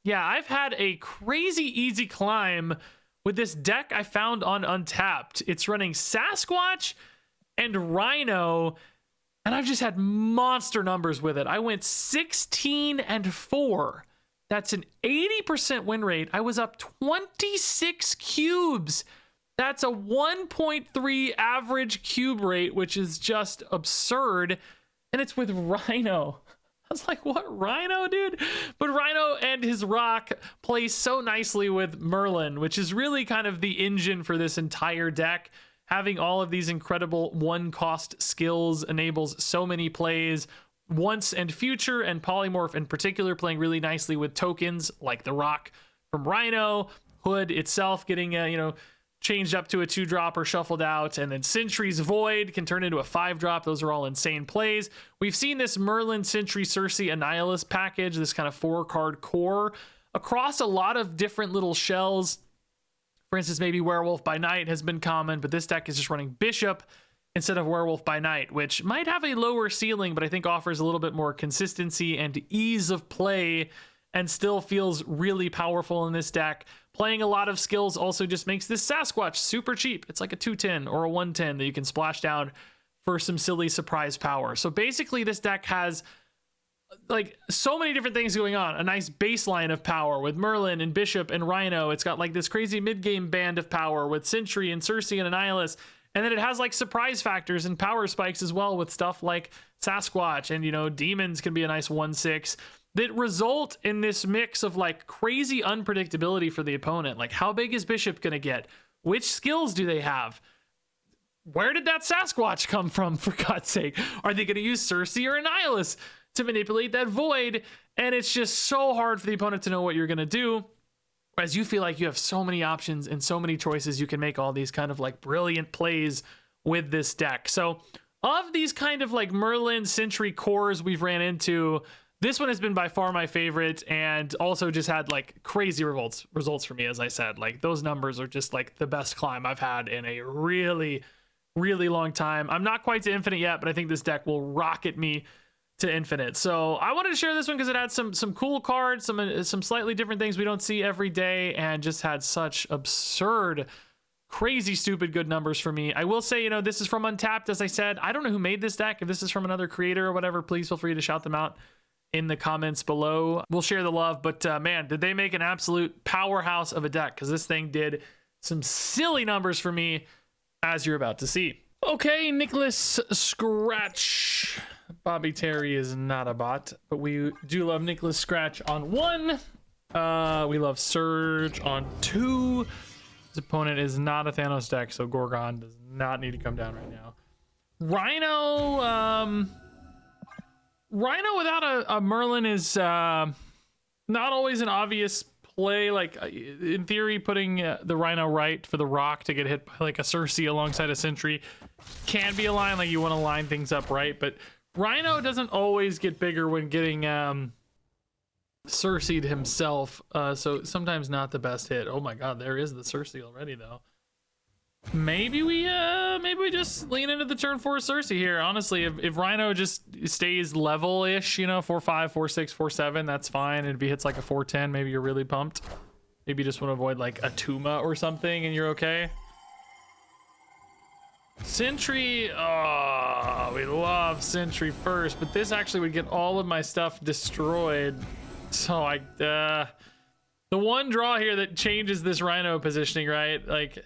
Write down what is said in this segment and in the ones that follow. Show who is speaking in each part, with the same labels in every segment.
Speaker 1: Yeah, I've had a crazy easy climb with this deck I found on Untapped. It's running Sasquatch and Rhino, and I've just had monster numbers with it. I went 16-4. That's an 80% win rate. I was up 26 cubes. That's a 1.3 average cube rate, which is just absurd. And it's with Rhino. I was like, what, Rhino, dude? But Rhino and his rock play so nicely with Merlin, which is really kind of the engine for this entire deck. Having all of these incredible one-cost skills enables so many plays, once and future, and Polymorph in particular playing really nicely with tokens like the rock from Rhino, Hood itself getting, changed up to a 2-drop or shuffled out, and then Sentry's Void can turn into a 5-drop. Those are all insane plays. We've seen this Merlin, Sentry, Cersei, Annihilus package, this kind of 4-card core, across a lot of different little shells. For instance, maybe Werewolf by Night has been common, but this deck is just running Bishop instead of Werewolf by Night, which might have a lower ceiling, but I think offers a little bit more consistency and ease of play, and still feels really powerful in this deck. Playing a lot of skills also just makes this Sasquatch super cheap. It's like a 210 or a 110 that you can splash down for some silly surprise power. So basically this deck has like so many different things going on. A nice baseline of power with Merlin and Bishop and Rhino. It's got like this crazy mid-game band of power with Sentry and Cersei and Annihilus. And then it has like surprise factors and power spikes as well with stuff like Sasquatch, and demons can be a nice 1/6 that result in this mix of like crazy unpredictability for the opponent. Like, how big is Bishop gonna get? Which skills do they have? Where did that Sasquatch come from, for God's sake? Are they gonna use Cersei or Annihilus to manipulate that void? And it's just so hard for the opponent to know what you're gonna do, as you feel like you have so many options and so many choices. You can make all these kind of like brilliant plays with this deck. So of these kind of like Merlin Sentry cores we've ran into, this one has been by far my favorite, and also just had like crazy results for me. As I said, like those numbers are just like the best climb I've had in a really, really long time. I'm not quite to infinite yet, but I think this deck will rocket me to infinite. So I wanted to share this one because it had some cool cards, some slightly different things we don't see every day, and just had such absurd, crazy, stupid good numbers for me. I will say, this is from Untapped, as I said. I don't know who made this deck. If this is from another creator or whatever, please feel free to shout them out in the comments below. We'll share the love, but man, did they make an absolute powerhouse of a deck, because this thing did some silly numbers for me, as you're about to see. Okay, Nicholas Scratch. Bobby Terry is not a bot, but we do love Nicholas Scratch on 1. We love Surge on 2. His opponent is not a Thanos deck, so Gorgon does not need to come down right now. Rhino without a Merlin is not always an obvious play. Like, in theory, putting the Rhino right for the rock to get hit by like a Cersei alongside a Sentry can be a line. Like, you want to line things up right, but Rhino doesn't always get bigger when getting Cersei'd himself, so sometimes not the best hit. Oh my god, there is the Cersei already though. Maybe we just lean into the turn 4 Cersei here. Honestly, if Rhino just stays level-ish, 4-5, 4-6, 4-7, that's fine. And if he hits like a 4-10, maybe you're really pumped. Maybe you just want to avoid like a Tuma or something and you're okay. Sentry, oh, we love Sentry first, but this actually would get all of my stuff destroyed. So the one draw here that changes this Rhino positioning, right? Like,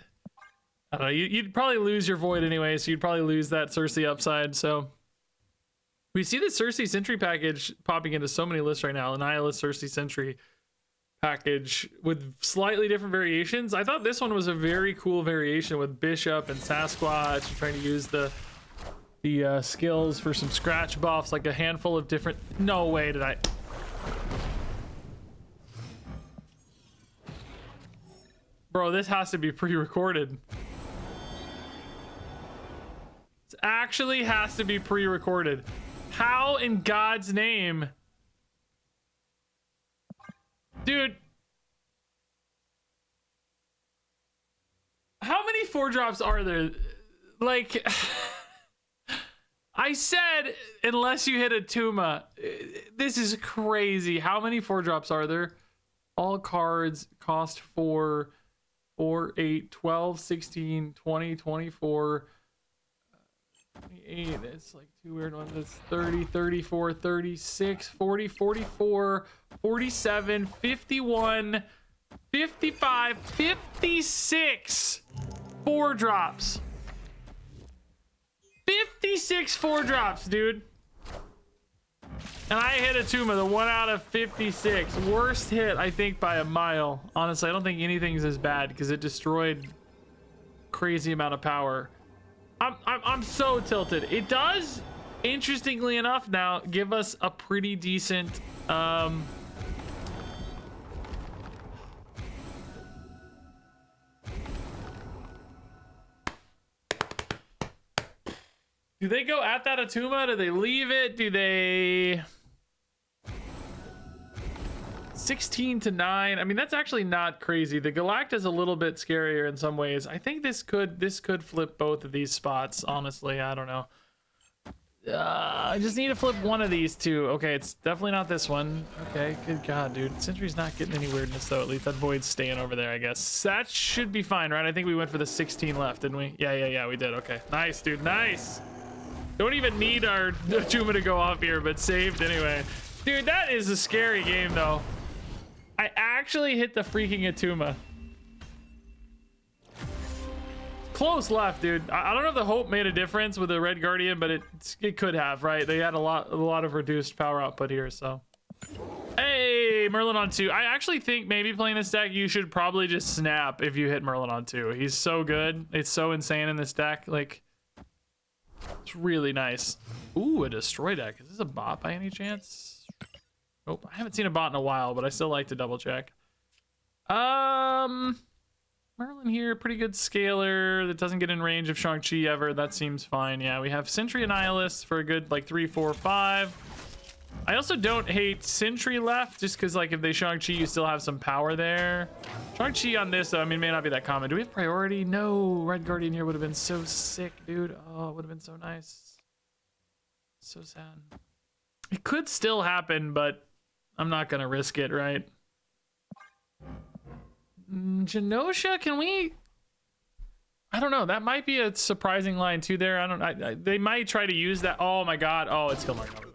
Speaker 1: I don't know, you'd probably lose your void anyway, so you'd probably lose that Cersei upside. So we see the Cersei Sentry package popping into so many lists right now. Annihilus Cersei Sentry package with slightly different variations. I thought this one was a very cool variation with Bishop and Sasquatch, trying to use the skills for some scratch buffs, like a handful of different. No way did I. Bro, this has to be pre-recorded. This actually has to be pre-recorded. How in God's name? Dude, how many 4-drops are there? Like, I said, unless you hit a Tuma. This is crazy. How many 4-drops are there? All cards cost 4, 4, 8, 12, 16, 20, 24, 28. It's like two weird ones. It's 30, 34, 36, 40, 44, 47, 51, 55, 56 4 drops. 56 4 drops, dude. And I hit a Tuma, the 1 out of 56. Worst hit, I think, by a mile. Honestly, I don't think anything's as bad because it destroyed crazy amount of power. I'm so tilted. It does, interestingly enough, now give us a pretty decent do they go at that Atuma? Do they leave it? Do they 16 to 9? I mean, that's actually not crazy. The Galacta's a little bit scarier in some ways. I think this could flip both of these spots, honestly. I don't know. I just need to flip one of these two. Okay, it's definitely not this one. Okay, good God, dude. Sentry's not getting any weirdness, though. At least that void's staying over there, I guess. That should be fine, right? I think we went for the 16 left, didn't we? Yeah, we did. Okay, nice, dude, nice. Don't even need our Atuma to go off here, but saved anyway. Dude, that is a scary game, though. I actually hit the freaking Atuma. Close left, dude. I don't know if the hope made a difference with the Red Guardian, but it could have, right? They had a lot of reduced power output here, so. Hey, Merlin on 2. I actually think maybe playing this deck, you should probably just snap if you hit Merlin on 2. He's so good. It's so insane in this deck. Like, it's really nice. Ooh, a destroy deck. Is this a bot by any chance? Nope. I haven't seen a bot in a while, but I still like to double check. Merlin here, pretty good scaler that doesn't get in range of Shang-Chi ever. That seems fine. Yeah, we have Sentry Annihilus for a good like 3, 4, 5. I also don't hate Sentry left just because like if they Shang-Chi, you still have some power there. Shang-Chi on this, though, I mean, may not be that common. Do we have priority? No. Red Guardian here would have been so sick, dude. Oh, it would have been so nice. So sad. It could still happen, but I'm not going to risk it, right? Genosha, can we? I don't know. That might be a surprising line too there. I don't. They might try to use that. Oh my God. Oh, it's still marked. Okay.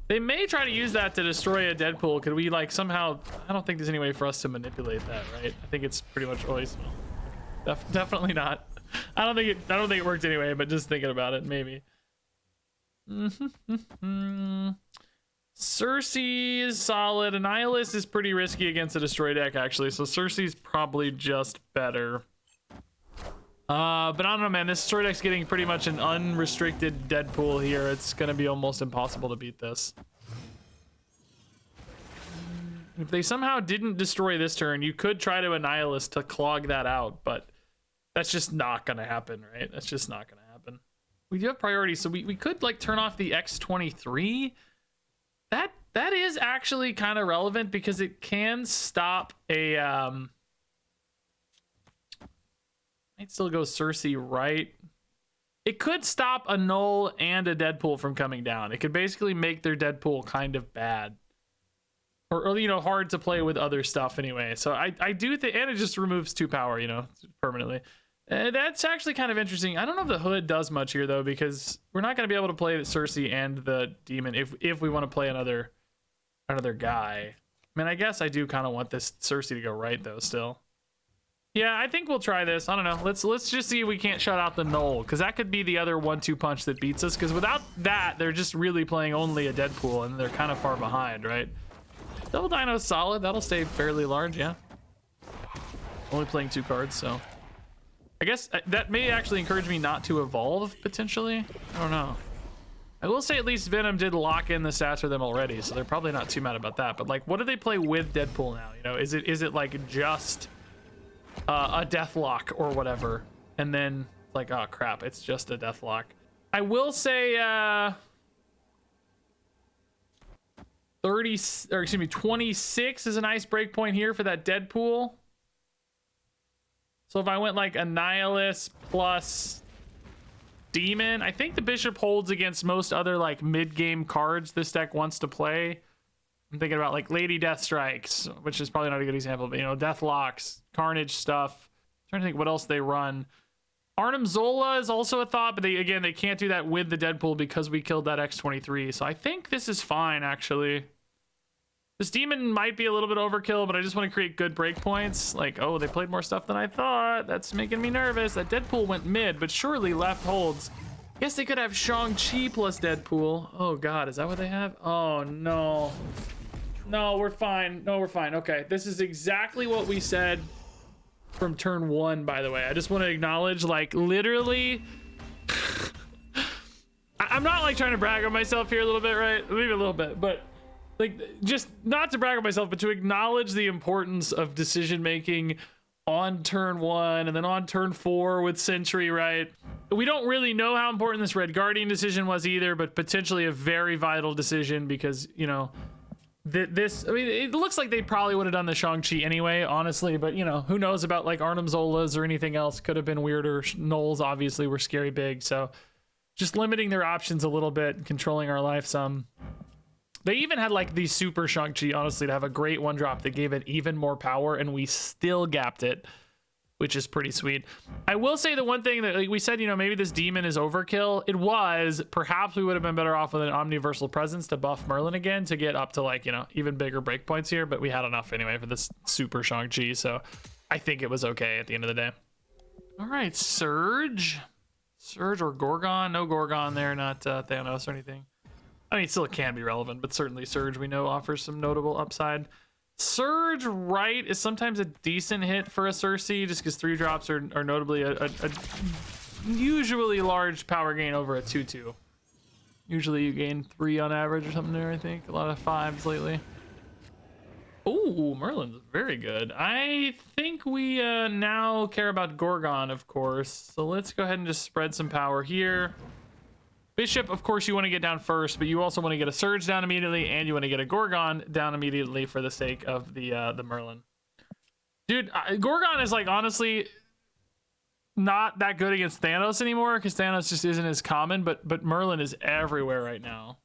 Speaker 1: They may try to use that to destroy a Deadpool. Could we like somehow? I don't think there's any way for us to manipulate that, right? I think it's pretty much always. Definitely not. I don't think it worked anyway. But just thinking about it, maybe. Cersei is solid. Annihilus is pretty risky against a destroy deck, actually. So Cersei's probably just better. But I don't know, man. This destroy deck's getting pretty much an unrestricted Deadpool here. It's going to be almost impossible to beat this. If they somehow didn't destroy this turn, you could try to Annihilus to clog that out. But that's just not going to happen, right? That's just not going to happen. We do have priority, so we could like turn off the X-23. That is actually kind of relevant because it can stop a might still go Cersei, right? It could stop a Null and a Deadpool from coming down. It could basically make their Deadpool kind of bad. Or you know, hard to play with other stuff anyway. So I do think, and it just removes 2 power, you know, permanently. That's actually kind of interesting. I don't know if the Hood does much here though, because we're not going to be able to play the Cersei and the Demon if we want to play another guy. I mean, I guess I do kind of want this Cersei to go right though still. Yeah, I think we'll try this. I don't know. Let's just see if we can't shut out the Null, because that could be the other 1-2 punch that beats us, because without that, they're just really playing only a Deadpool, and they're kind of far behind, right? Double Dino's solid. That'll stay fairly large, yeah. Only playing 2 cards, so... I guess that may actually encourage me not to evolve, potentially. I don't know. I will say at least Venom did lock in the stats for them already, so they're probably not too mad about that. But, like, what do they play with Deadpool now? You know, is it like, just... a Deathlock or whatever, and then like, oh crap, it's just a Deathlock. I will say 26 is a nice breakpoint here for that Deadpool. So if I went like Annihilus plus Demon, I think the Bishop holds against most other like mid-game cards this deck wants to play. I'm thinking about like Lady Death Strikes, which is probably not a good example, but you know, Death Locks, Carnage stuff. I'm trying to think what else they run. Arnim Zola is also a thought, but they can't do that with the Deadpool because we killed that X-23. So I think this is fine, actually. This demon might be a little bit overkill, but I just want to create good breakpoints. Like, oh, they played more stuff than I thought. That's making me nervous. That Deadpool went mid, but surely left holds. Guess they could have Shang-Chi plus Deadpool. Oh God, is that what they have? Oh no. No, we're fine. No, we're fine. Okay, this is exactly what we said from turn 1, by the way. I just want to acknowledge, like, literally... I'm not, like, trying to brag on myself here a little bit, right? Maybe a little bit, but... like, just not to brag on myself, but to acknowledge the importance of decision making on turn 1 and then on turn 4 with Sentry, right? We don't really know how important this Red Guardian decision was either, but potentially a very vital decision because, you know, I mean, it looks like they probably would have done the Shang-Chi anyway, honestly, but, you know, who knows about, like, Arnim Zolas or anything else. Could have been weirder. Knolls, obviously, were scary big, so just limiting their options a little bit, controlling our life some. They even had like the super Shang-Chi, honestly, to have a great one drop that gave it even more power, and we still gapped it, which is pretty sweet. I will say the one thing that, like we said, you know, maybe this demon is overkill. It was. Perhaps we would have been better off with an Omniversal Presence to buff Merlin again to get up to, like, you know, even bigger breakpoints here, but we had enough anyway for this super Shang-Chi, so I think it was okay at the end of the day. All right, Surge. Surge or Gorgon? No Gorgon there, not Thanos or anything. I mean, still it can be relevant, but certainly Surge we know offers some notable upside. Surge right is sometimes a decent hit for a Cersei, just because 3 drops are notably a usually large power gain over a 2/2. Usually you gain 3 on average or something there, I think. A lot of 5s lately. Ooh, Merlin's very good. I think we now care about Gorgon, of course. So let's go ahead and just spread some power here. Bishop, of course, you want to get down first, but you also want to get a Surge down immediately, and you want to get a Gorgon down immediately for the sake of the Merlin. Dude, Gorgon is, like, honestly not that good against Thanos anymore, because Thanos just isn't as common, but Merlin is everywhere right now.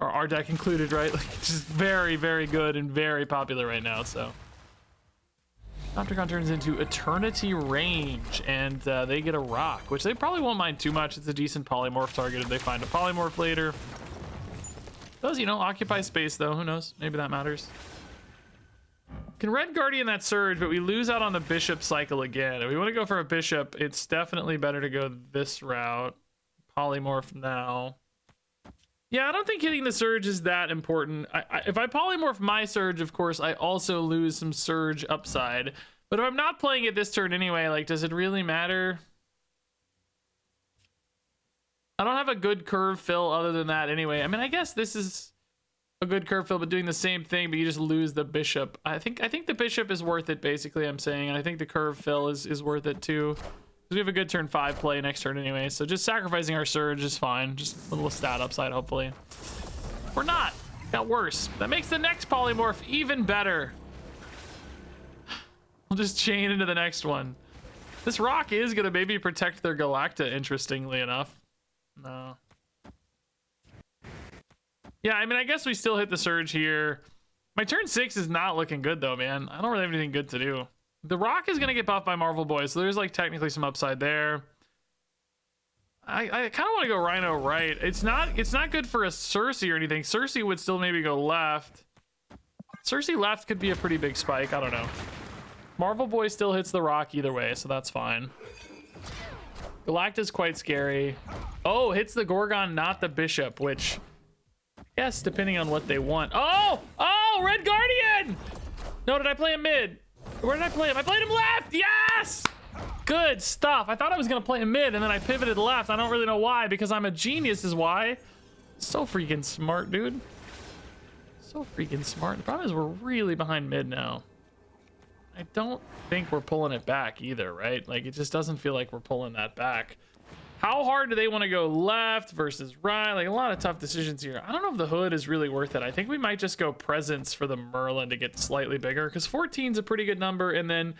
Speaker 1: Or our deck included, right? Like, it's just very, very good and very popular right now, so... Opticon turns into Eternity Range, and they get a rock, which they probably won't mind too much. It's a decent polymorph target if they find a polymorph later. Does, you know, occupy space, though. Who knows? Maybe that matters. Can Red Guardian that Surge, but we lose out on the Bishop cycle again. If we want to go for a Bishop, it's definitely better to go this route. Polymorph now. Yeah, I don't think hitting the Surge is that important. If I polymorph my Surge, of course, I also lose some Surge upside. But if I'm not playing it this turn anyway, like, does it really matter? I don't have a good curve fill other than that anyway. I mean, I guess this is a good curve fill, but doing the same thing, but you just lose the Bishop. I think the Bishop is worth it, basically, I'm saying. And I think the curve fill is worth it, too. We have a good turn 5 play next turn anyway, so just sacrificing our Surge is fine. Just a little stat upside, hopefully. We're not. Got worse. That makes the next polymorph even better. We'll just chain into the next one. This rock is going to maybe protect their Galacta, interestingly enough. No. Yeah, I mean, I guess we still hit the Surge here. My turn 6 is not looking good, though, man. I don't really have anything good to do. The rock is going to get buffed by Marvel Boy, so there's, like, technically some upside there. I kind of want to go Rhino right. It's not good for a Cersei or anything. Cersei would still maybe go left. Cersei left could be a pretty big spike. I don't know. Marvel Boy still hits the rock either way, so that's fine. Galacta's quite scary. Oh, hits the Gorgon, not the Bishop, which... yes, depending on what they want. Oh! Oh, Red Guardian! No, did I play him mid? Where did I play him? I played him left! Yes! Good stuff. I thought I was going to play him mid, and then I pivoted left. I don't really know why, because I'm a genius is why. So freaking smart, dude. So freaking smart. The problem is we're really behind mid now. I don't think we're pulling it back either, right? Like, it just doesn't feel like we're pulling that back. How hard do they want to go left versus right? Like, a lot of tough decisions here. I don't know if the hood is really worth it. I think we might just go presence for the Merlin to get slightly bigger, because 14 is a pretty good number. And then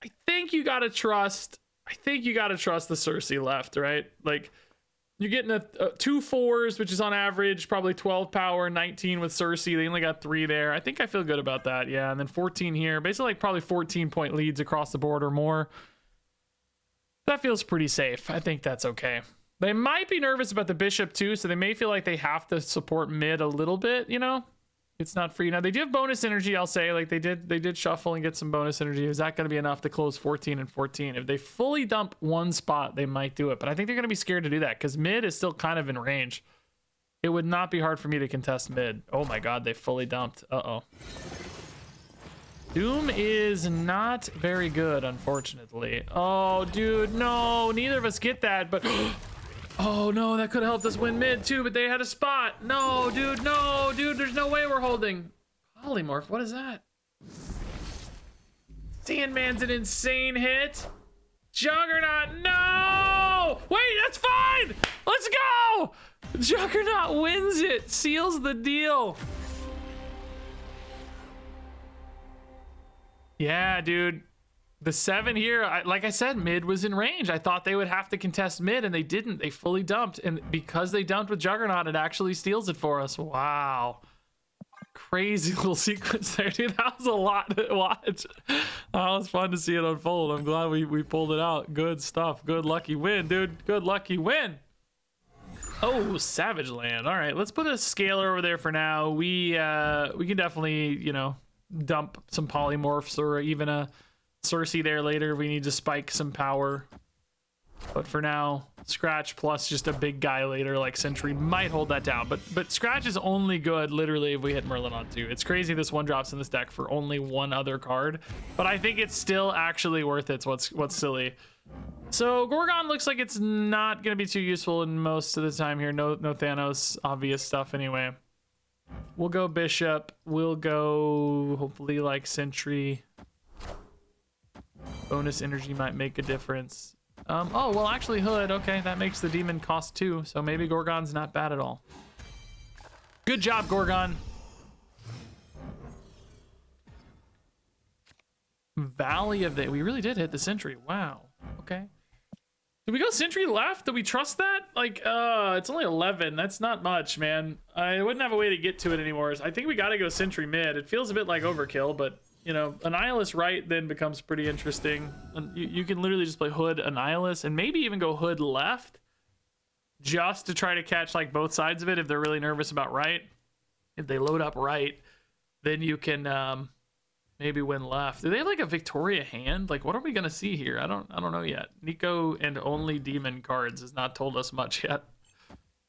Speaker 1: I think you got to trust the Cersei left, right? Like, You're getting two 4s, which is on average probably 12 power, 19 with Cersei. They only got 3 there. I think I feel good about that. Yeah, and then 14 here. Basically, like probably 14-point leads across the board or more. That feels pretty safe. I think that's okay. They might be nervous about the bishop too, so they may feel like they have to support mid a little bit, you know? It's not free. Now, they do have bonus energy, I'll say. Like, they did shuffle and get some bonus energy. Is that going to be enough to close 14 and 14? If they fully dump one spot, they might do it. But I think they're going to be scared to do that because mid is still kind of in range. It would not be hard for me to contest mid. Oh my god, they fully dumped. Uh-oh. Doom is not very good, unfortunately. Oh, dude, no. Neither of us get that, but... Oh no, that could have helped us win mid too, but they had a spot. No, dude, there's no way we're holding. Polymorph, what is that? Sandman's an insane hit. Juggernaut, no! Wait, that's fine! Let's go! Juggernaut wins it, seals the deal. Yeah, dude. The 7 here, like I said, mid was in range. I thought they would have to contest mid, and they didn't. They fully dumped, and because they dumped with Juggernaut, it actually steals it for us. Wow. Crazy little sequence there, dude. That was a lot to watch. That was fun to see it unfold. I'm glad we pulled it out. Good stuff. Good lucky win, dude. Good lucky win. Oh, Savage Land. All right, let's put a scaler over there for now. We can definitely, you know, dump some polymorphs or even a Cersei there later. We need to spike some power, but for now, Scratch plus just a big guy later like Sentry might hold that down. But Scratch is only good literally if we hit Merlin on 2. It's crazy this one drops in this deck for only one other card, but I think it's still actually worth it. What's silly. So Gorgon looks like it's not going to be too useful in most of the time here. No Thanos obvious stuff anyway. We'll go Bishop. We'll go hopefully like Sentry. Bonus energy might make a difference. Oh, well, actually, Hood. Okay, that makes the demon cost 2, so maybe Gorgon's not bad at all. Good job, Gorgon. Valley of the... We really did hit the Sentry. Wow. Okay. Did we go Sentry left? Do we trust that? Like, it's only 11. That's not much, man. I wouldn't have a way to get to it anymore. I think we got to go Sentry mid. It feels a bit like overkill, but... You know, Annihilus right then becomes pretty interesting. You can literally just play Hood Annihilus and maybe even go Hood left just to try to catch like both sides of it if they're really nervous about right. If they load up right, then you can maybe win left. Do they have like a Victoria hand? Like, what are we gonna see here? I don't know yet. Nico and only demon cards has not told us much yet.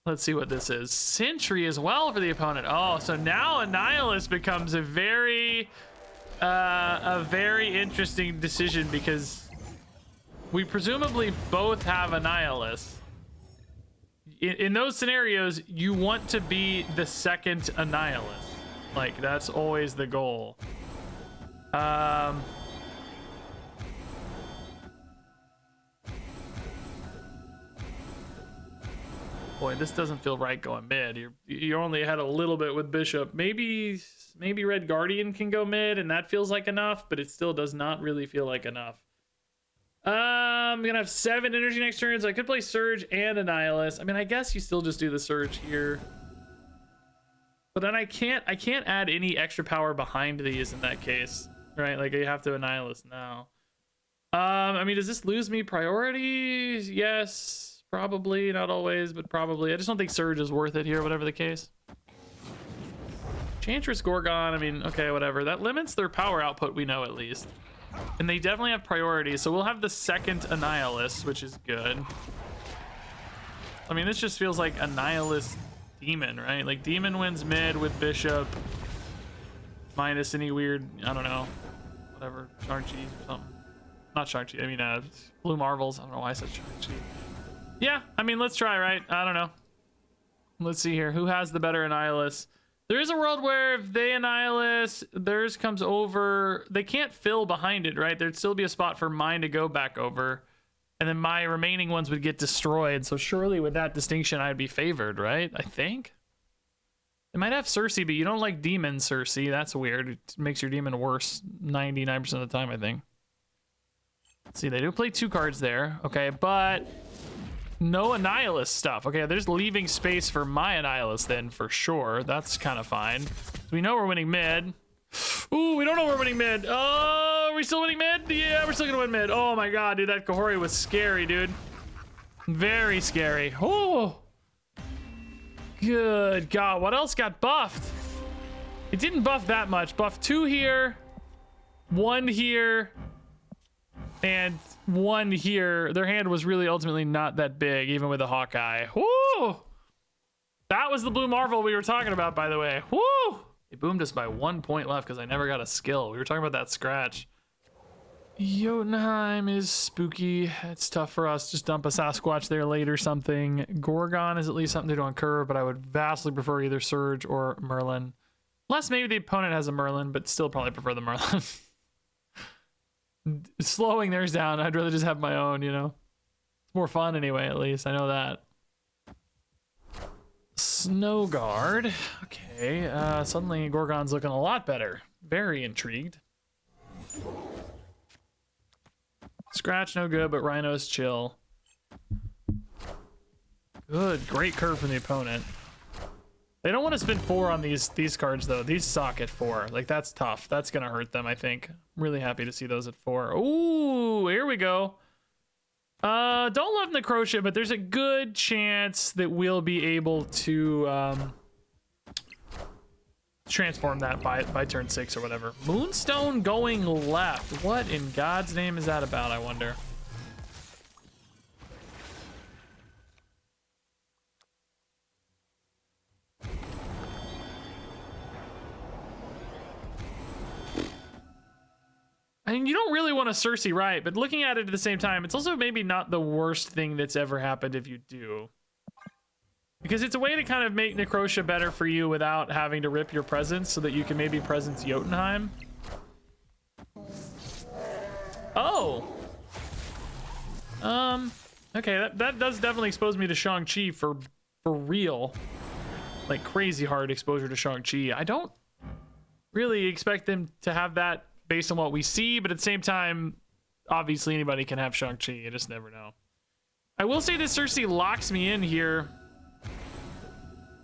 Speaker 1: Let's see what this is. Sentry as well for the opponent. Oh, so now Annihilus becomes a very interesting decision because we presumably both have Annihilus. In those scenarios, you want to be the second Annihilus. Like, that's always the goal. Boy, this doesn't feel right going mid. You only had a little bit with Bishop. Maybe Red Guardian can go mid, and that feels like enough, but it still does not really feel like enough. I'm gonna have 7 energy next turn, so I could play Surge and Annihilus. I mean, I guess you still just do the Surge here. But then I can't add any extra power behind these in that case, right? Like, you have to Annihilus now. I mean, does this lose me priorities? Yes. Probably, not always, but probably. I just don't think Surge is worth it here, whatever the case. Chantress Gorgon, I mean, okay, whatever. That limits their power output, we know at least. And they definitely have priorities, so we'll have the second Annihilus, which is good. I mean, this just feels like Annihilus Demon, right? Like, Demon wins mid with Bishop. Minus any weird, I don't know, whatever, Shang-Chi or something. Not Shang-Chi, I mean, Blue Marvels. I don't know why I said Shang-Chi. Yeah, I mean, let's try, right? I don't know. Let's see here. Who has the better Annihilus? There is a world where if they Annihilus, theirs comes over. They can't fill behind it, right? There'd still be a spot for mine to go back over. And then my remaining ones would get destroyed. So surely with that distinction, I'd be favored, right? I think. It might have Cersei, but you don't like Demon Cersei. That's weird. It makes your demon worse 99% of the time, I think. Let's see, they do play 2 cards there. Okay, but... No Annihilus stuff. Okay, there's leaving space for my Annihilus then, for sure. That's kind of fine. We know we're winning mid. Ooh, we don't know we're winning mid. Oh, are we still winning mid? Yeah, we're still gonna win mid. Oh my god, dude, that Kahori was scary, dude. Very scary. Oh, good god. What else got buffed? It didn't buff that much. Buff 2 here, 1 here, and 1 here. Their hand was really ultimately not that big, even with a Hawkeye. Woo! That was the Blue Marvel we were talking about, by the way. Woo! It boomed us by 1 point left because I never got a skill. We were talking about that scratch. Jotunheim is spooky. It's tough for us. Just dump a Sasquatch there late or something. Gorgon is at least something to do on curve, but I would vastly prefer either Surge or Merlin. Unless maybe the opponent has a Merlin, but still probably prefer the Merlin. Slowing theirs down, I'd rather just have my own, you know? It's more fun anyway, at least. I know that. Snow Guard. Okay, suddenly Gorgon's looking a lot better. Very intrigued. Scratch, no good, but Rhino's chill. Good, great curve from the opponent. They don't want to spend 4 on these cards, though. These suck at 4. Like, that's tough. That's going to hurt them, I think. I'm really happy to see those at 4. Ooh, here we go. Don't love Necrotia, but there's a good chance that we'll be able to transform that by turn 6 or whatever. Moonstone going left. What in God's name is that about, I wonder? I mean, you don't really want to Cersei, right? But looking at it at the same time, it's also maybe not the worst thing that's ever happened if you do. Because it's a way to kind of make Necrotia better for you without having to rip your presence so that you can maybe presence Jotunheim. Oh! Okay, that does definitely expose me to Shang-Chi for real. Like, crazy hard exposure to Shang-Chi. I don't really expect them to have that based on what we see, but at the same time, obviously anybody can have Shang-Chi. You just never know. I will say that Cersei locks me in here.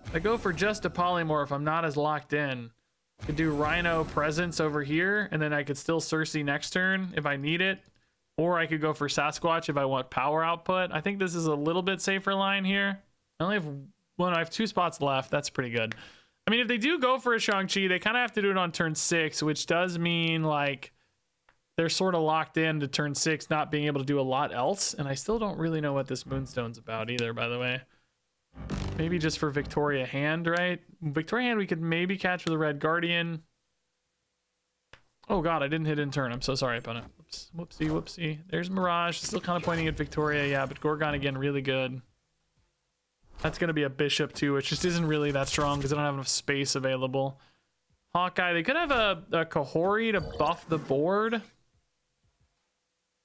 Speaker 1: If I go for just a polymorph, I'm not as locked in. I could do Rhino presence over here, and then I could still Cersei next turn if I need it. Or I could go for Sasquatch if I want power output. I think this is a little bit safer line here. I only have one. I have 2 spots left. That's pretty good. I mean, if they do go for a Shang-Chi, they kind of have to do it on turn 6, which does mean, like, they're sort of locked in to turn 6, not being able to do a lot else. And I still don't really know what this Moonstone's about either, by the way. Maybe just for Victoria Hand, right? Victoria Hand we could maybe catch with a Red Guardian. Oh god, I didn't hit in turn. I'm so sorry, opponent. Oops. Whoopsie, whoopsie. There's Mirage. Still kind of pointing at Victoria, yeah, but Gorgon again, really good. That's going to be a bishop too, which just isn't really that strong because I don't have enough space available. Hawkeye, they could have a Kahori to buff the board.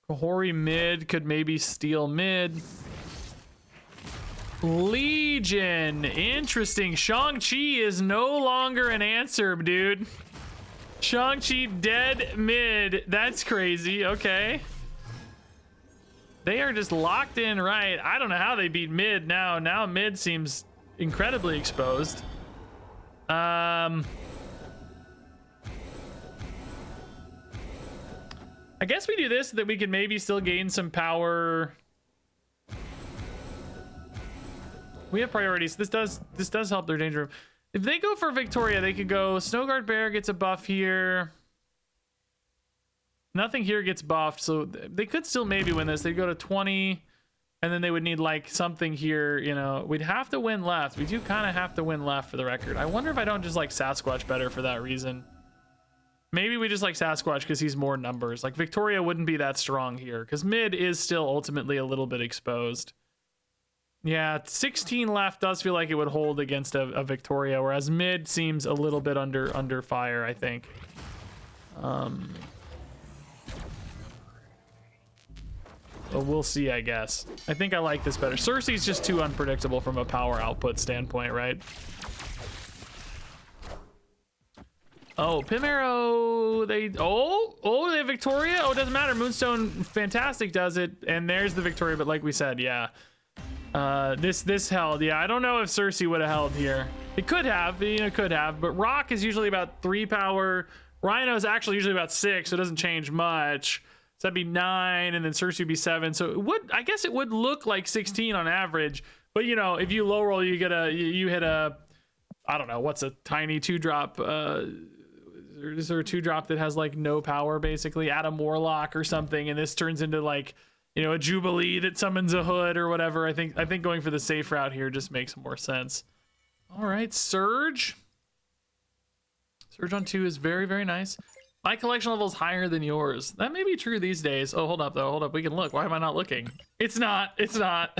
Speaker 1: Kahori mid could maybe steal mid. Legion, interesting. Shang-Chi is no longer an answer, dude. Shang-Chi dead mid. That's crazy. Okay. They are just locked in, right? I don't know how they beat mid now. Now mid seems incredibly exposed. I guess we do this so that we can maybe still gain some power. We have priorities. This does help their danger room. If they go for Victoria, they could go Snowguard Bear gets a buff here. Nothing here gets buffed, so they could still maybe win this. They'd go to 20, and then they would need like something here, you know. We'd have to win left. We do kind of have to win left for the record. I wonder if I don't just like Sasquatch better for that reason. Maybe we just like Sasquatch because he's more numbers. Like Victoria wouldn't be that strong here because mid is still ultimately a little bit exposed. Yeah, 16 left does feel like it would hold against a Victoria, whereas mid seems a little bit under fire, I think. But we'll see, I guess. I think I like this better. Cersei's just too unpredictable from a power output standpoint, right? Oh, Pimero, they have Victoria. Oh, it doesn't matter. Moonstone Fantastic does it, and there's the Victoria. But like we said, yeah, This held. Yeah, I don't know if Cersei would have held here. It could have, you know, could have, but Rock is usually about 3 power. Rhino is actually usually about 6, so it doesn't change much. So that'd be 9, and then Cersei would be 7. So it would, I guess it would look like 16 on average, but you know, if you low roll, you get you hit a, I don't know, what's a tiny 2-drop, is there a 2-drop that has like no power, basically? Adam Warlock or something, and this turns into like, you know, a Jubilee that summons a hood or whatever. I think going for the safe route here just makes more sense. All right, Surge. Surge on 2 is very, very nice. My collection level is higher than yours. That may be true these days. Oh, hold up, though. Hold up. We can look. Why am I not looking? It's not. It's not.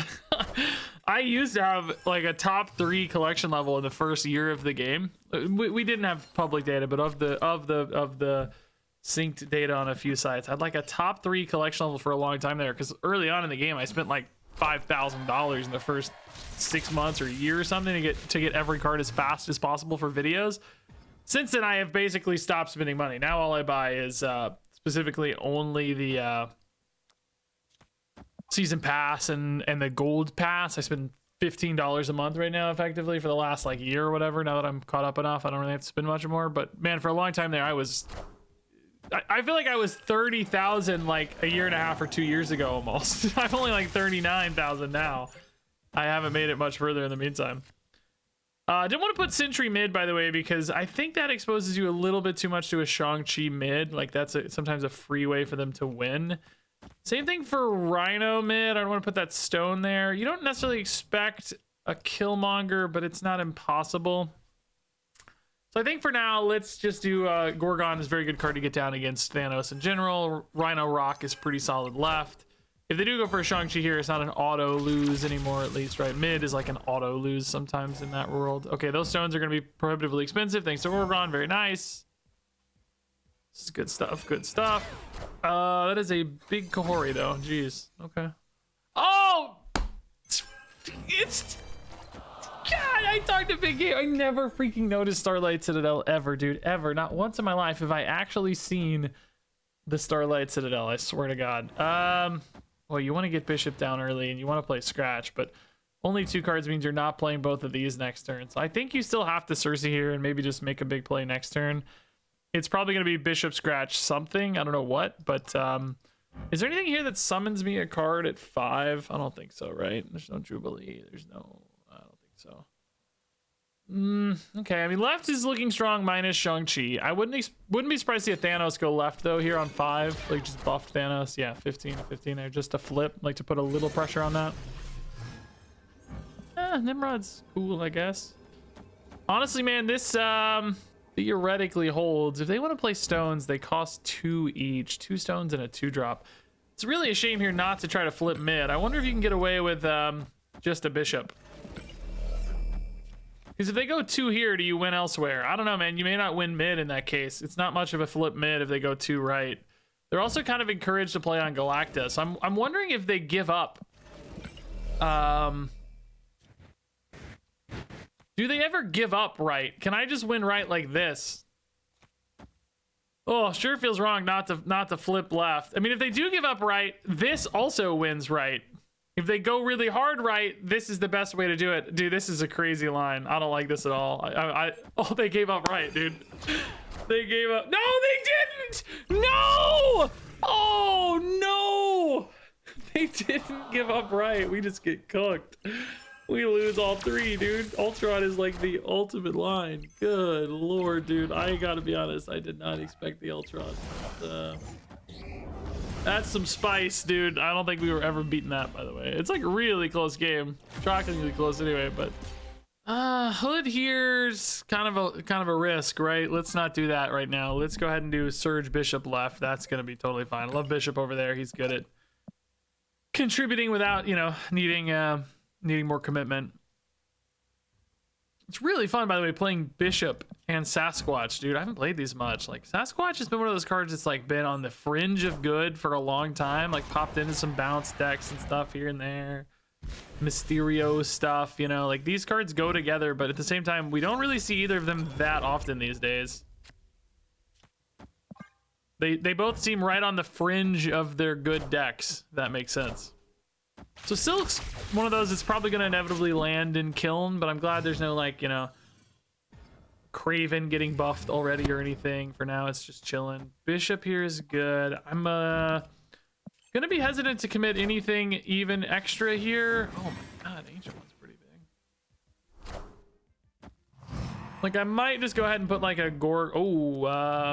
Speaker 1: I used to have like a top 3 collection level in the first year of the game. We didn't have public data, but of the synced data on a few sites, I had like a top 3 collection level for a long time there, because early on in the game I spent like $5,000 in the first 6 months or a year or something to get every card as fast as possible for videos. Since then I have basically stopped spending money. Now all I buy is specifically only the season pass and the gold pass. I spend $15 a month right now effectively for the last like year or whatever. Now that I'm caught up enough, I don't really have to spend much more. But man, for a long time there, I feel like I was 30,000 like a year and a half or 2 years ago almost. I'm only like 39,000 now. I haven't made it much further in the meantime. I didn't want to put Sentry mid, by the way, because I think that exposes you a little bit too much to a Shang-Chi mid. Like that's sometimes a free way for them to win. Same thing for Rhino mid. I don't want to put that stone there. You don't necessarily expect a Killmonger, but it's not impossible. So I think for now, let's just do Gorgon is a very good card to get down against Thanos in general. Rhino Rock is pretty solid left. If they do go for a Shang-Chi here, it's not an auto lose anymore, at least, right? Mid is like an auto lose sometimes in that world. Okay, those stones are going to be prohibitively expensive. Thanks to Gorgon. Very nice. This is good stuff. Good stuff. That is a big Kahori, though. Jeez. Okay. Oh! It's... God, I talked to Big Game. I never freaking noticed Starlight Citadel ever, dude. Ever. Not once in my life have I actually seen the Starlight Citadel. I swear to God. Well, you want to get Bishop down early and you want to play Scratch, but only 2 cards means you're not playing both of these next turn. So I think you still have to Cersei here and maybe just make a big play next turn. It's probably going to be Bishop Scratch something. I don't know what, but is there anything here that summons me a card at 5? I don't think so, right? There's no Jubilee. There's no... I don't think so. Okay, I mean, left is looking strong minus Shang-Chi. I wouldn't be surprised to see a Thanos go left, though, here on 5. Like, just buff Thanos. Yeah, 15 there, just to flip. Like, to put a little pressure on that. Nimrod's cool, I guess. Honestly, man, this theoretically holds. If they want to play stones, they cost 2 each. 2 stones and a 2-drop. It's really a shame here not to try to flip mid. I wonder if you can get away with just a Bishop. Because if they go 2 here, do you win elsewhere? I don't know, man. You may not win mid in that case. It's not much of a flip mid if they go 2 right. They're also kind of encouraged to play on Galactus. I'm wondering if they give up. Do they ever give up right? Can I just win right like this? Oh, sure feels wrong not to flip left. I mean, if they do give up right, this also wins right. If they go really hard right, this is the best way to do it. Dude, this is a crazy line. I don't like this at all. Oh, they gave up right, dude. They gave up. No, they didn't! No! Oh, no! They didn't give up right. We just get cooked. We lose all 3, dude. Ultron is like the ultimate line. Good lord, dude. I gotta be honest. I did not expect the Ultron. That's some spice, dude. I don't think we were ever beating that, by the way. It's like a really close game. Shockingly close anyway, but Hood here's kind of a risk, right? Let's not do that right now. Let's go ahead and do Surge Bishop left. That's gonna be totally fine. I love Bishop over there. He's good at contributing without, you know, needing more commitment. It's really fun, by the way, playing Bishop and Sasquatch, dude. I haven't played these much. Like, Sasquatch has been one of those cards that's like been on the fringe of good for a long time. Like, popped into some bounce decks and stuff here and there. Mysterio stuff, you know, like these cards go together, but at the same time, we don't really see either of them that often these days. They both seem right on the fringe of their good decks, if that makes sense. So Silk's one of those that's probably going to inevitably land in Kiln, but I'm glad there's no, like, you know, Craven getting buffed already or anything. For now, it's just chilling. Bishop here is good. I'm gonna be hesitant to commit anything even extra here. Oh my god, Ancient One's pretty big. Like, I might just go ahead and put like a Gorg. Oh,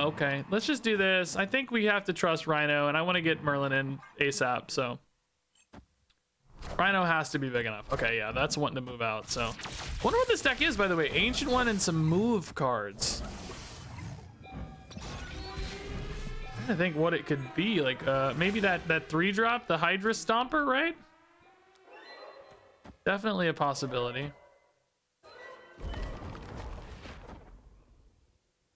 Speaker 1: okay. Let's just do this. I think we have to trust Rhino, and I want to get Merlin in ASAP, so Rhino has to be big enough. Okay, yeah, that's wanting to move out. So, wonder what this deck is, by the way. Ancient One and some move cards. I'm trying to think what it could be. Like, maybe that 3-drop, the Hydra Stomper, right? Definitely a possibility.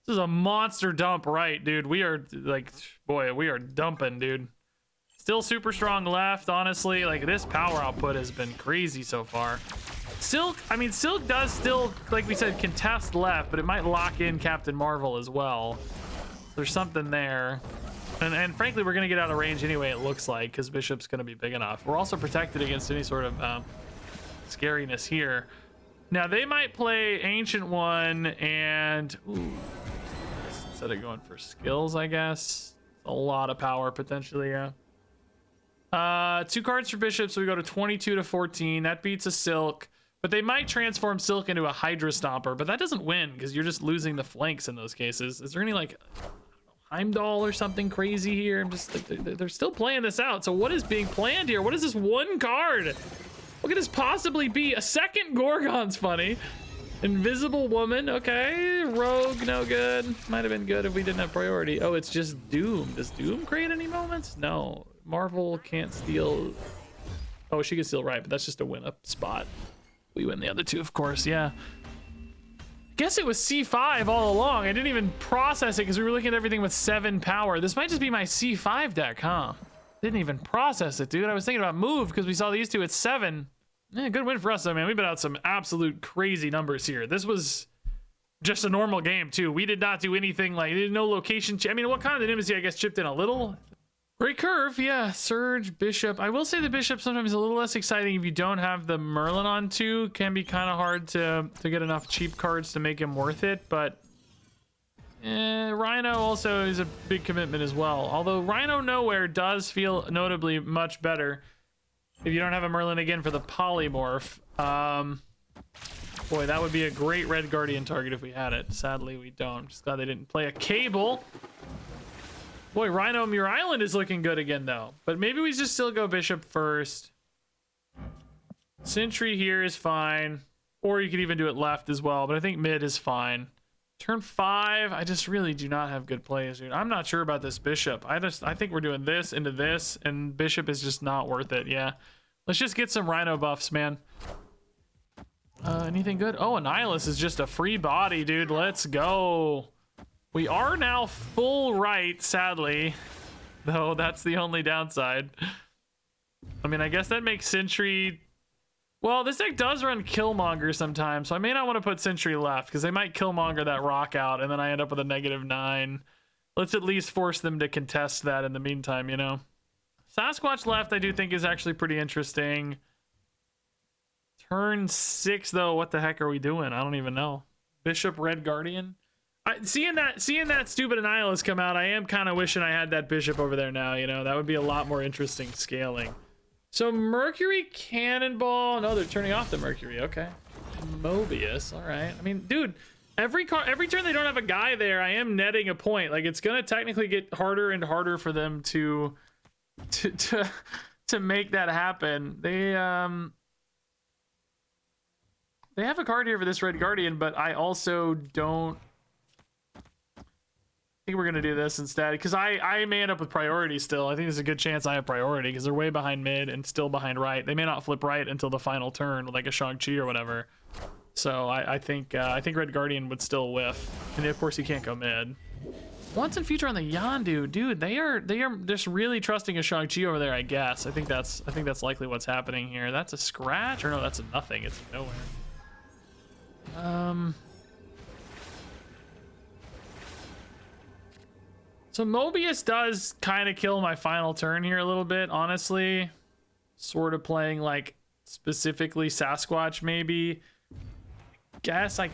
Speaker 1: This is a monster dump, right, dude? We are, like, boy, we are dumping, dude. Still super strong left, honestly. Like, this power output has been crazy so far. Silk, I mean, Silk does still, like we said, contest left, but it might lock in Captain Marvel as well. There's something there. And frankly, we're going to get out of range anyway, it looks like, because Bishop's going to be big enough. We're also protected against any sort of scariness here. Now, they might play Ancient One and... Ooh, instead of going for skills, I guess. A lot of power, potentially, yeah. 2 cards for Bishop, so we go to 22 to 14. That beats a Silk, but they might transform Silk into a Hydra Stomper, but that doesn't win because you're just losing the flanks in those cases. Is there any, like, Heimdall or something crazy here? I'm just, they're still playing this out. So what is being planned here? What is this one card? What could this possibly be? A second Gorgon's funny. Invisible Woman, okay. Rogue, no good. Might have been good if we didn't have priority. Oh, it's just Doom. Does Doom create any moments? No. Marvel can't steal. Oh, she can steal, right, but that's just a win up spot. We win the other 2, of course, yeah. Guess it was C5 all along. I didn't even process it because we were looking at everything with 7 power. This might just be my C5 deck, huh? Didn't even process it, dude. I was thinking about move because we saw these 2 at 7. Yeah, good win for us, though, man. We've been out some absolute crazy numbers here. This was just a normal game, too. We did not do anything like, no location. I mean, what kind of Nemesis, I guess, chipped in a little? Great curve, yeah. Surge, Bishop. I will say the Bishop sometimes is a little less exciting if you don't have the Merlin on too. Can be kind of hard to get enough cheap cards to make him worth it, but Rhino also is a big commitment as well. Although Rhino Nowhere does feel notably much better if you don't have a Merlin again for the polymorph. Boy, that would be a great Red Guardian target if we had it. Sadly, we don't. Just glad they didn't play a Cable. Boy, Rhino Muir Island is looking good again, though. But maybe we just still go Bishop first. Sentry here is fine. Or you could even do it left as well. But I think mid is fine. Turn 5, I just really do not have good plays, dude. I'm not sure about this Bishop. I think we're doing this into this, and Bishop is just not worth it, yeah. Let's just get some Rhino buffs, man. Anything good? Oh, Annihilus is just a free body, dude. Let's go. We are now full right, sadly. Though that's the only downside. I mean, I guess that makes Sentry... Well, this deck does run Killmonger sometimes, so I may not want to put Sentry left, because they might Killmonger that rock out, and then I end up with a -9. Let's at least force them to contest that in the meantime, you know? Sasquatch left, I do think, is actually pretty interesting. Turn 6, though, what the heck are we doing? I don't even know. Bishop, Red Guardian? Seeing that stupid Annihilus come out, I am kind of wishing I had that Bishop over there now, you know? That would be a lot more interesting scaling. So Mercury Cannonball. No, they're turning off the Mercury. Okay. Mobius. All right. I mean, dude, every turn they don't have a guy there, I am netting a point. Like, it's gonna technically get harder and harder for them to make that happen. They have a card here for this Red Guardian, but I also don't think we're gonna do this instead, because I may end up with priority still. I think there's a good chance I have priority because they're way behind mid and still behind right. They may not flip right until the final turn, like a Shang-Chi or whatever. So I think Red Guardian would still whiff, and of course he can't go mid. Once and future on the Yondu, dude. They are just really trusting a Shang-Chi over there. I guess. I think that's likely what's happening here. That's a scratch, or no? That's a nothing. It's nowhere. So Mobius does kind of kill my final turn here a little bit, honestly. sort of playing like specifically Sasquatch, maybe. Guess I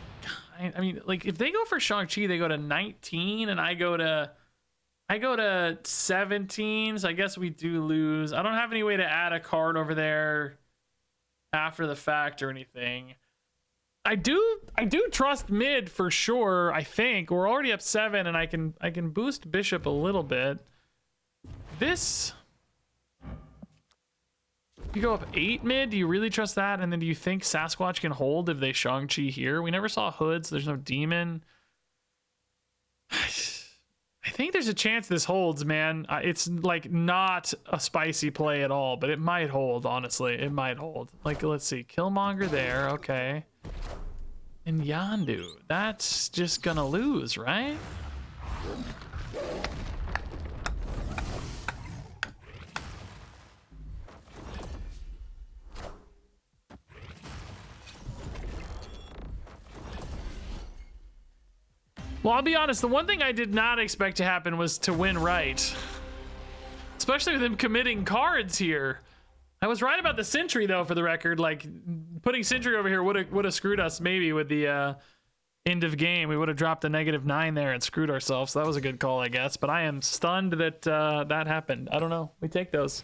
Speaker 1: mean, like if they go for Shang-Chi, they go to 19 and I go to 17, so I guess we do lose. I don't have any way to add a card over there after the fact or anything. I do trust mid for sure. I think we're already up 7 and I can boost bishop a little bit. This, you go up 8 mid, do you really trust that? And then do you think Sasquatch can hold if they Shang-Chi here? We never saw hoods, there's no demon. I think there's a chance this holds, man. It's like not a spicy play at all, but it might hold, honestly. It might hold. Like, let's see. Killmonger there, okay. And Yandu, that's just gonna lose, right? Well, I'll be honest, the one thing I did not expect to happen was to win right. Especially with him committing cards here. I was right about the Sentry, though, for the record. Like, putting Sentry over here would have screwed us, maybe, with the end of game. We would have dropped the -9 there and screwed ourselves. So that was a good call, I guess. But I am stunned that that happened. I don't know. We take those.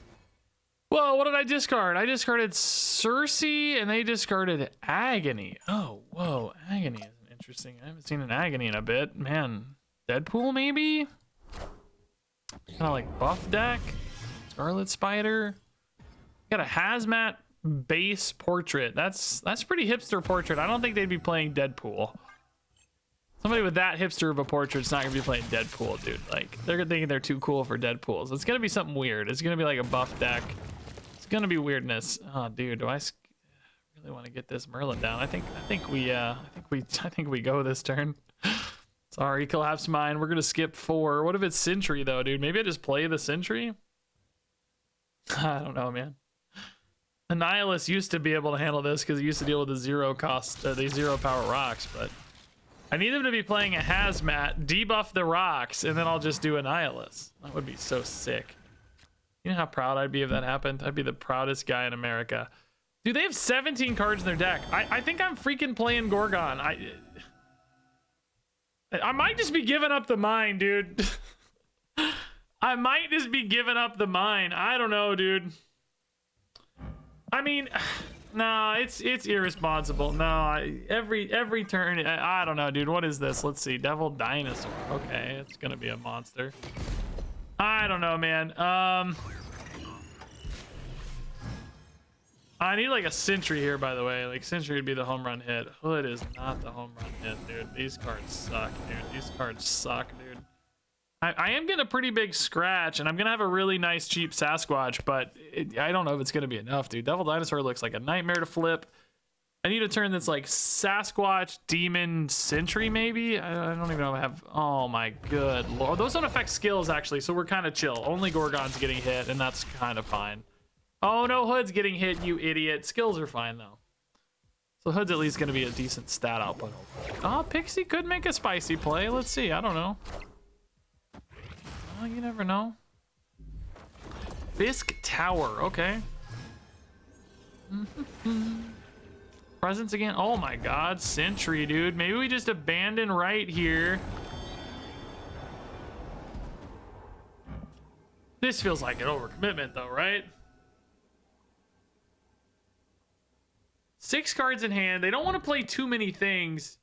Speaker 1: Whoa, what did I discard? I discarded Cersei, and they discarded Agony. Oh, whoa, Agony is interesting. I haven't seen an Agony in a bit. Man, Deadpool maybe? Kind of like buff deck. Scarlet Spider. Got a Hazmat base portrait. That's pretty hipster portrait. I don't think they'd be playing Deadpool. Somebody with that hipster of a portrait's not gonna be playing Deadpool, dude. Like, they're thinking they're too cool for Deadpool. So it's gonna be something weird. It's gonna be like a buff deck. It's gonna be weirdness. Oh, dude, do I really want to get this Merlin down? I think we go this turn. Sorry, collapse mine. We're gonna skip 4. What if it's Sentry though, dude? Maybe I just play the Sentry. I don't know, man. Annihilus used to be able to handle this because he used to deal with the 0 cost, the 0 power rocks, but I need him to be playing a Hazmat, debuff the rocks, and then I'll just do Annihilus. That would be so sick. You know how proud I'd be if that happened? I'd be the proudest guy in America. Dude, they have 17 cards in their deck. I think I'm freaking playing Gorgon. I might just be giving up the mine, dude. I might just be giving up the mine. I don't know, dude. I mean, no, it's irresponsible. No, every turn, I don't know, dude. What is this? Let's see. Devil Dinosaur. Okay, it's gonna be a monster. I don't know, man. I need like a Sentry here, by the way. Like, Sentry would be the home run hit. Hood is not the home run hit, dude. These cards suck, dude. These cards suck, dude. I am getting a pretty big scratch, and I'm gonna have a really nice cheap Sasquatch, but I don't know if it's gonna be enough, dude. Devil Dinosaur looks like a nightmare to flip. I need a turn that's like Sasquatch, Demon, Sentry, maybe? I don't even know if I have... Oh my good lord. Those don't affect skills, actually, so we're kind of chill. Only Gorgon's getting hit, and that's kind of fine. Oh no, Hood's getting hit, you idiot. Skills are fine, though. So Hood's at least gonna be a decent stat output. Oh, Pixie could make a spicy play. Let's see, I don't know. Oh, you never know. Fisk Tower, okay. Presence again. Oh my god, Sentry, dude. Maybe we just abandon right here. This feels like an overcommitment though, right? 6 cards in hand. They don't want to play too many things.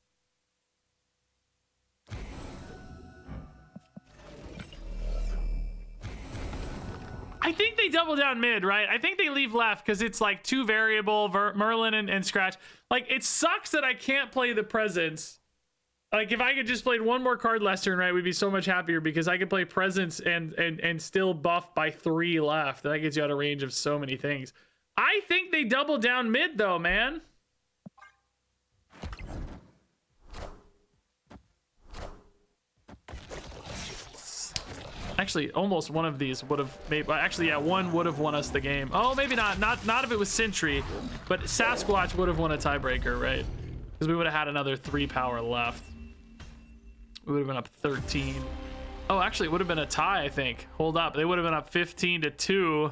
Speaker 1: I think they double down mid, right? I think they leave left because it's like 2 variable, Merlin and Scratch. Like, it sucks that I can't play the Presence. Like, if I could just play one more card last turn, right, we'd be so much happier because I could play Presence and still buff by 3 left. That gets you out of range of so many things. I think they double down mid, though, man. Actually, almost one of these would have made... Actually, yeah, one would have won us the game. Oh, maybe not. Not if it was Sentry. But Sasquatch would have won a tiebreaker, right? Because we would have had another 3 power left. We would have been up 13. Oh, actually, it would have been a tie, I think. Hold up. They would have been up 15-2.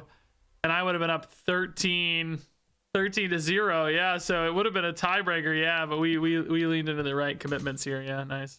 Speaker 1: And I would have been up 13 to 0. Yeah, so it would have been a tiebreaker. Yeah, but we leaned into the right commitments here. Yeah, nice.